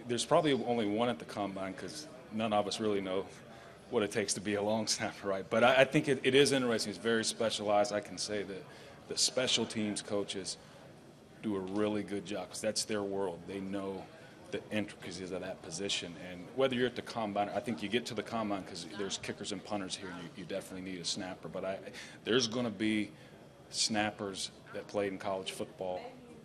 There's probably only one at the combine because none of us really know what it takes to be a long snapper, right? But I think it is interesting. It's very specialized. I can say that the special teams coaches do a really good job because that's their world. They know the intricacies of that position. And whether you're at the combine, I think you get to the combine because there's kickers and punters here. You definitely need a snapper. But there's going to be snappers that played in college football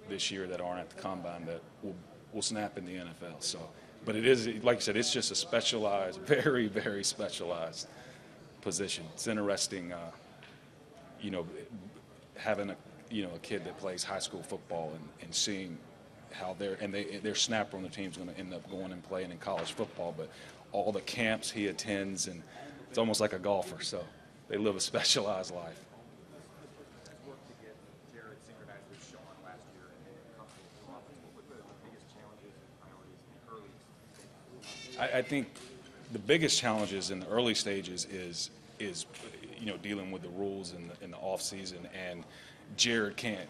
this year that aren't at the combine that will snap in the NFL. So, but it is, like I said, it's just a specialized, very, very specialized position. It's interesting, you know, having a kid that plays high school football and seeing how their snapper on the team is going to end up going and playing in college football. But all the camps he attends, and it's almost like a golfer. So they live a specialized life. I think the biggest challenges in the early stages is dealing with the rules in the off season, and Jared can't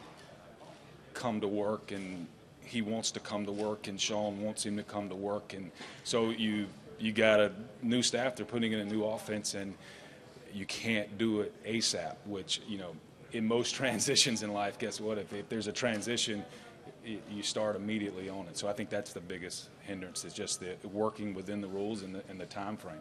come to work, and he wants to come to work, and Sean wants him to come to work, and so you got a new staff. They're putting in a new offense, and you can't do it ASAP. Which in most transitions in life, guess what? If there's a transition, you start immediately on it. So I think that's the biggest hindrance, is just the working within the rules and the time frame.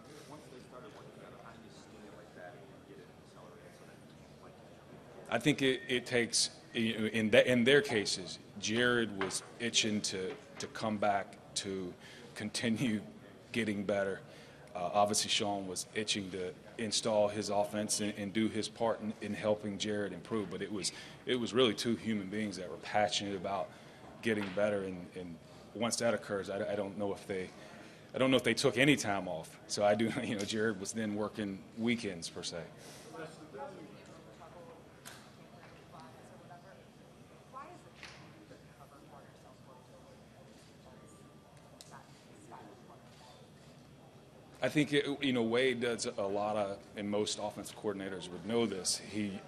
I think it takes, in their cases, Jared was itching to come back to continue getting better. Obviously, Sean was itching to install his offense and do his part in helping Jared improve. But it was really two human beings that were passionate about getting better. And once that occurs, I don't know if they took any time off. So I do, Jared was then working weekends per se. I think Wade does a lot of, and most offensive coordinators would know this.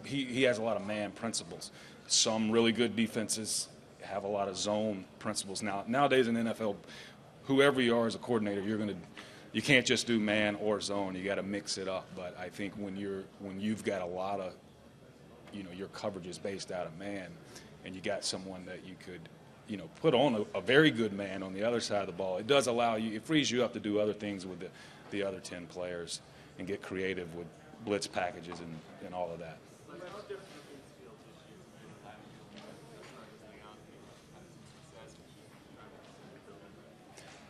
He has a lot of man principles. Some really good defenses have a lot of zone principles. Nowadays in the NFL, whoever you are as a coordinator, you can't just do man or zone. You got to mix it up. But I think when you've got a lot of, your coverage is based out of man, and you got someone that you could put on a very good man on the other side of the ball, it does allow you, it frees you up to do other things with the other 10 players and get creative with blitz packages and all of that.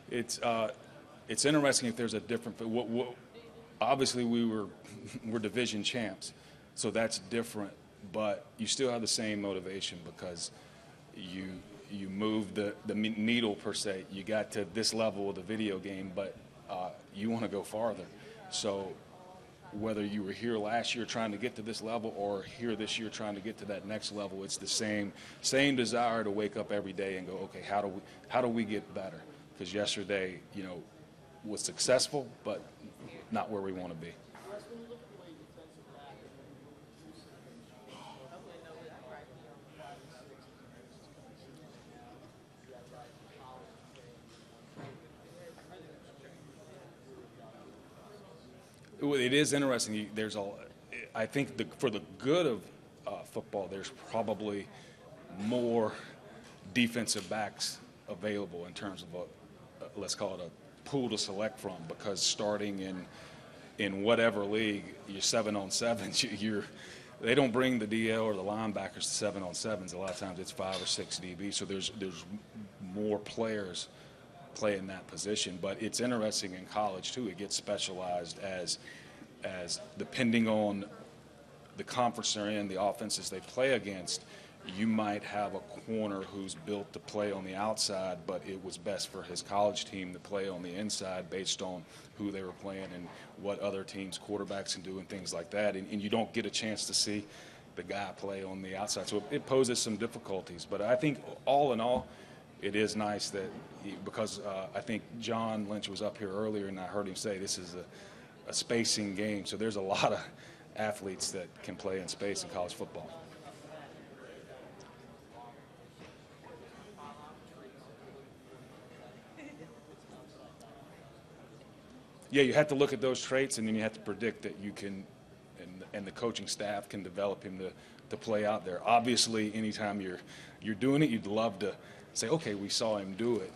It's interesting if there's a different. Obviously, we're division champs, so that's different. But you still have the same motivation because you move the needle per se. You got to this level of the video game, but you want to go farther. So whether you were here last year trying to get to this level or here this year trying to get to that next level, it's the same desire to wake up every day and go, okay, how do we get better? Because yesterday, was successful, but not where we want to be. It is interesting. I think for the good of football, there's probably more defensive backs available in terms of let's call it a pool to select from, because starting in whatever league, you're 7-on-7s. They don't bring the DL or the linebackers to 7-on-7s. A lot of times it's 5 or 6 DB. So there's more players play in that position. But it's interesting in college too. It gets specialized as depending on the conference they're in, the offenses they play against. You might have a corner who's built to play on the outside, but it was best for his college team to play on the inside based on who they were playing and what other teams' quarterbacks can do and things like that. And you don't get a chance to see the guy play on the outside. So it poses some difficulties. But I think all in all, it is nice that because I think John Lynch was up here earlier, and I heard him say this is a spacing game. So there's a lot of athletes that can play in space in college football. Yeah, you have to look at those traits, and then you have to predict that you can, and the coaching staff can develop him to play out there. Obviously, anytime you're doing it, you'd love to say, okay, we saw him do it.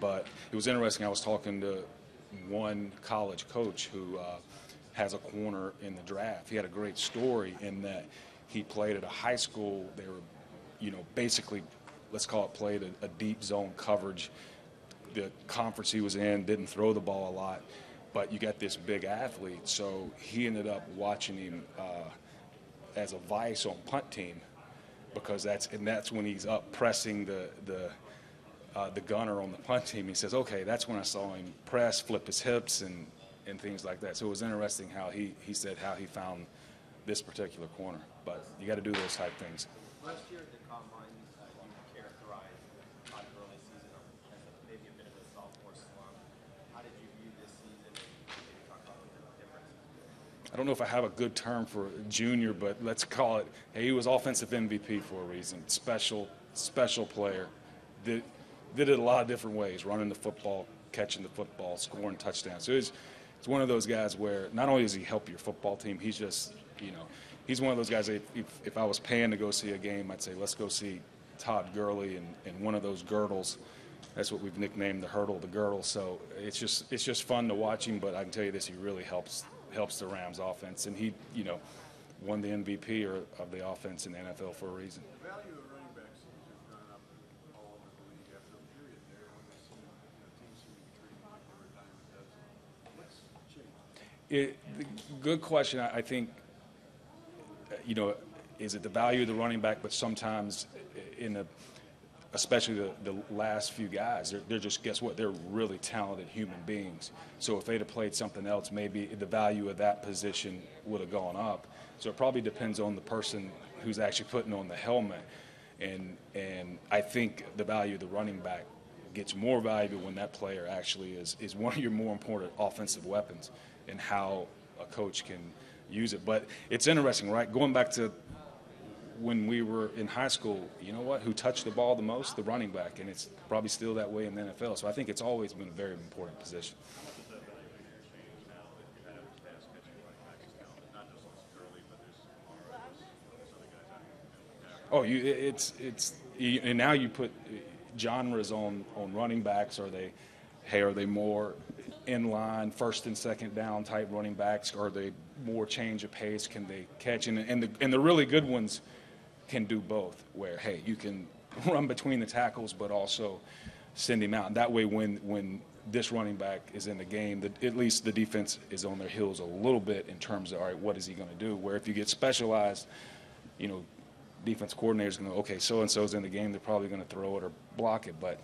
But it was interesting. I was talking to one college coach who has a corner in the draft. He had a great story in that he played at a high school. They were, basically, let's call it, played a deep zone coverage. The conference he was in didn't throw the ball a lot, but you got this big athlete. So he ended up watching him as a vice on punt team, because that's when he's up pressing the gunner on the punt team. He says, okay, that's when I saw him press, flip his hips, and things like that. So it was interesting how he said how he found this particular corner. But you got to do those type things. Last year at the Combine, you characterized Todd Gurley's season as maybe a bit of a sophomore slump. How did you view this season, and maybe talk about the difference? I don't know if I have a good term for junior, but let's call it, hey, he was offensive MVP for a reason. Special player. Did it a lot of different ways, running the football, catching the football, scoring touchdowns. So it's one of those guys where not only does he help your football team, he's just, he's one of those guys that if I was paying to go see a game, I'd say, let's go see Todd Gurley and one of those girdles. That's what we've nicknamed the hurdle, the girdle. So it's just fun to watch him, but I can tell you this, he really helps the Rams offense. And he, won the MVP of the offense in the NFL for a reason. The value of running backs has gone up all over the league after a period there when they seem, teams seem to be treating them like every time it does. What's changed? Good question. I think, is it the value of the running back? But sometimes especially the last few guys, they're just, guess what? They're really talented human beings. So if they'd have played something else, maybe the value of that position would have gone up. So it probably depends on the person who's actually putting on the helmet. And I think the value of the running back gets more valuable when that player actually is one of your more important offensive weapons, and how a coach can use it. But it's interesting, right? Going back to when we were in high school, you know what? Who touched the ball the most? The running back, and it's probably still that way in the NFL. So I think it's always been a very important position. Oh, and now you put genres on running backs. Are they more in line, first and second down type running backs? Are they more change of pace? Can they catch? And the really good ones can do both, where, hey, you can run between the tackles but also send him out. And that way when this running back is in the game, at least the defense is on their heels a little bit in terms of, all right, what is he going to do? Where if you get specialized, defense coordinator's going to, okay, so-and-so's in the game, they're probably going to throw it or block it. But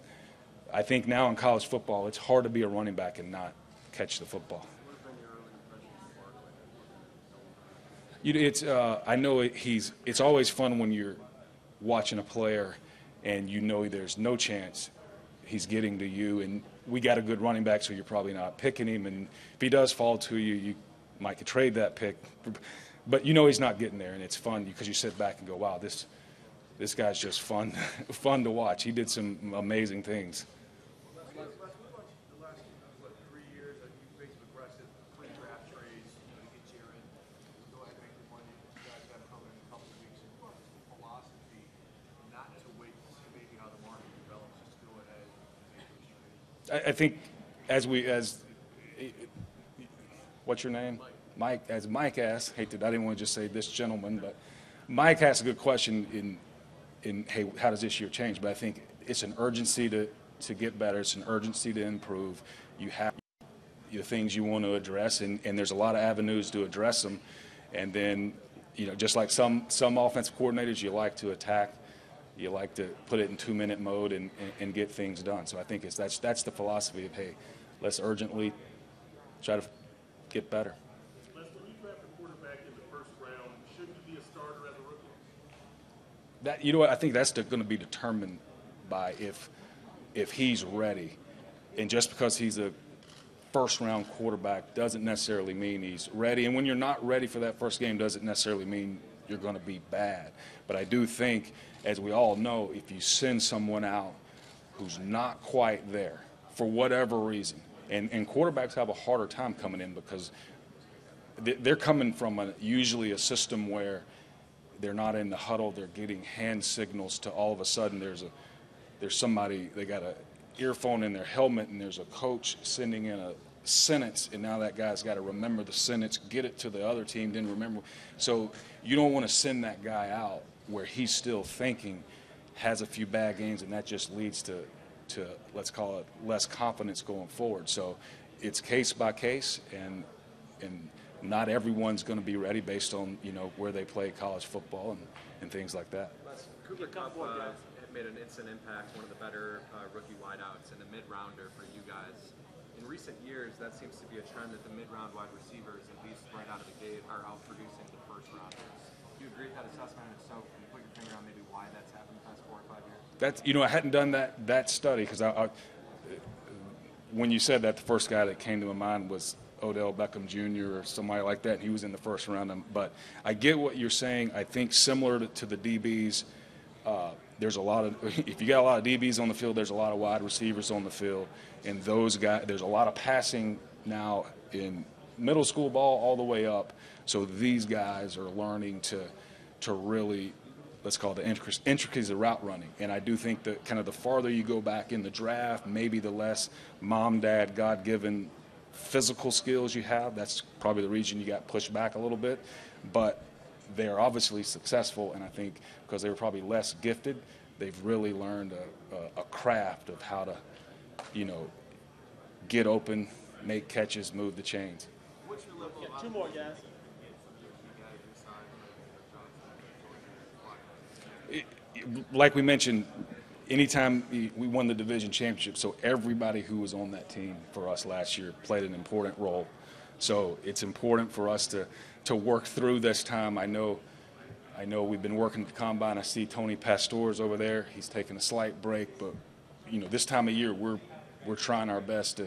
I think now in college football, it's hard to be a running back and not catch the football. I know it's always fun when you're watching a player and there's no chance he's getting to you, and we got a good running back, so you're probably not picking him. And if he does fall to you, you might could trade that pick. But he's not getting there, and it's fun because you sit back and go, wow, this guy's just fun to watch. He did some amazing things. The last 3 years, you've been aggressive pre-draft trades, to get you in. Go ahead and make the money. You guys got to come in a couple of weeks. What's the philosophy not to wait to see maybe how the market develops, just go ahead and make those trades? I think what's your name? Mike, as Mike asked, I didn't want to just say this gentleman, but Mike asked a good question in hey, how does this year change? But I think it's an urgency to get better. It's an urgency to improve. You have the things you want to address, and there's a lot of avenues to address them. And then, just like some offensive coordinators, you like to attack. You like to put it in 2-minute mode and get things done. So I think that's the philosophy of, hey, let's urgently try to get better. I think that's going to be determined by if he's ready. And just because he's a first-round quarterback doesn't necessarily mean he's ready. And when you're not ready for that first game doesn't necessarily mean you're going to be bad. But I do think, as we all know, if you send someone out who's not quite there for whatever reason, And quarterbacks have a harder time coming in because they're coming from usually a system where they're not in the huddle. They're getting hand signals to all of a sudden there's somebody, they got a earphone in their helmet, and there's a coach sending in a sentence, and now that guy's got to remember the sentence, get it to the other team, then remember. So you don't want to send that guy out where he's still thinking, has a few bad games, and that just leads to let's call it less confidence going forward. So it's case by case, and not everyone's going to be ready based on where they play college football and things like that. Cooper Kupp made an instant impact, one of the better rookie wideouts, and a mid-rounder for you guys. In recent years, that seems to be a trend that the mid-round wide receivers, at least right out of the gate, are outproducing the first-rounders. Do you agree with that assessment? And if so, can you put your finger on maybe why that's happened the past 4 or 5 years? That's I hadn't done that study because when you said that, the first guy that came to my mind was Odell Beckham Jr. or somebody like that. He was in the first round. But I get what you're saying. I think similar to the DBs, there's a lot of – if you got a lot of DBs on the field, there's a lot of wide receivers on the field. And those guys – there's a lot of passing now in middle school ball all the way up. So these guys are learning to really – let's call it the intricacies of route running. And I do think that kind of the farther you go back in the draft, maybe the less mom, dad, God-given physical skills you have. That's probably the reason you got pushed back a little bit. But they're obviously successful, and I think because they were probably less gifted, they've really learned a craft of how to, get open, make catches, move the chains. What's your level of 2 more, guys. Like we mentioned, anytime we won the division championship, so everybody who was on that team for us last year played an important role. So it's important for us to work through this time. I know we've been working at the combine. I see Tony Pastore's over there. He's taking a slight break, but this time of year we're trying our best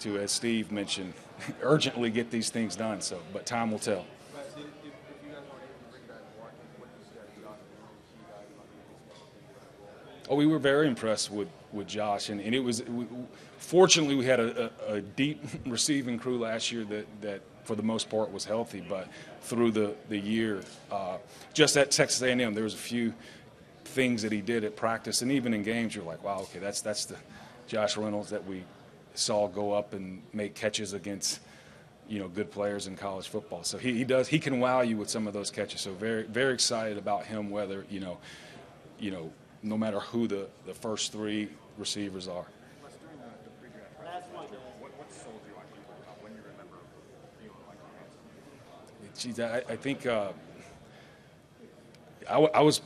to, as Steve mentioned, urgently get these things done. So, but time will tell. Oh, we were very impressed with Josh, and it was fortunately we had a deep receiving crew last year that for the most part was healthy, but through the year, just at Texas A&M, there was a few things that he did at practice and even in games. You're like, wow, okay, that's the Josh Reynolds that we saw go up and make catches against good players in college football. So he can wow you with some of those catches. So very very excited about him. Whether no matter who the first 3 receivers are. Last one, guys. What sold you on Cooper Kupp? When you remember feeling like Geez, I think I was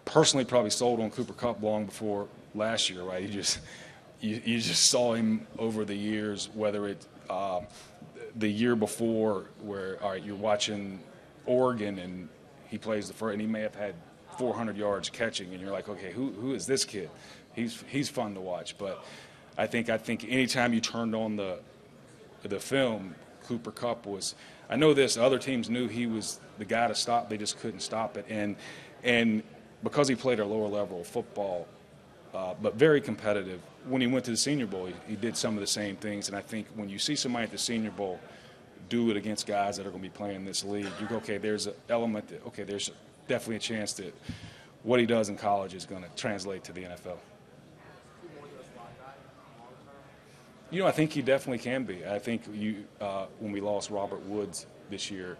personally probably sold on Cooper Kupp long before last year, right? You just saw him over the years, whether it the year before where you're watching Oregon and he plays the first, and he may have had 400 yards catching, and you're like, okay, who is this kid? He's fun to watch. But I think anytime you turned on the film, Cooper Kupp was. I know this. Other teams knew he was the guy to stop. They just couldn't stop it. And because he played a lower level of football, but very competitive. When he went to the Senior Bowl, he did some of the same things. And I think when you see somebody at the Senior Bowl do it against guys that are going to be playing this league, you go, okay, there's an element that, okay, there's definitely a chance that what he does in college is going to translate to the NFL. I think he definitely can be. I think when we lost Robert Woods this year,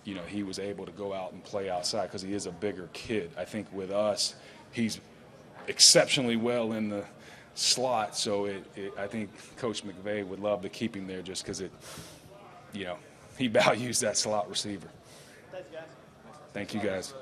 he was able to go out and play outside because he is a bigger kid. I think with us, he's exceptionally well in the slot. So I think Coach McVay would love to keep him there just because he values that slot receiver. Thanks, guys. Thank you, guys.